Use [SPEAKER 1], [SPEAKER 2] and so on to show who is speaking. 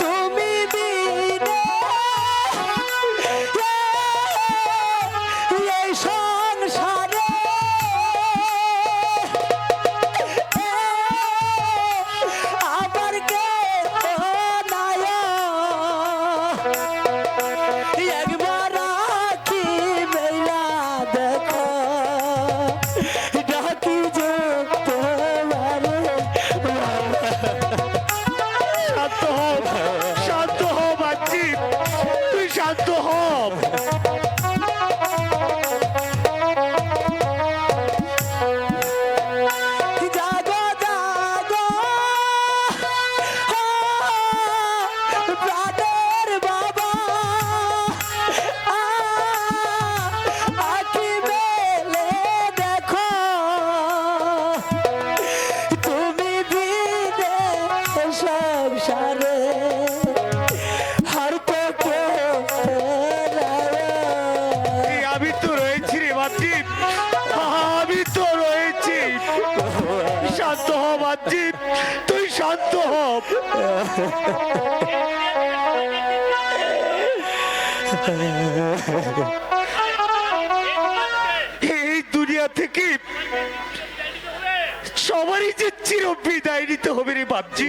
[SPEAKER 1] তুমি বিনে এই সংসারে আবার কে নাই একবার কি বেলা দেখো ডাকি যে তোমারে
[SPEAKER 2] শান্ত হ বাচ্চি, তুই শান্ত হ।
[SPEAKER 1] জাগো জাগো প্রাণের বাবা আখি মেলে দেখো তুমি বিনে সংসারে হার তো
[SPEAKER 2] আমি তো রয়েছি রে বাচ্চি, আমি তো রয়েছি। শান্ত হ বাচ্চি, তুই শান্ত হ। এই দুনিয়া থেকে সবারই যে চির বিদায় নিতে হবে রে বাচ্চি।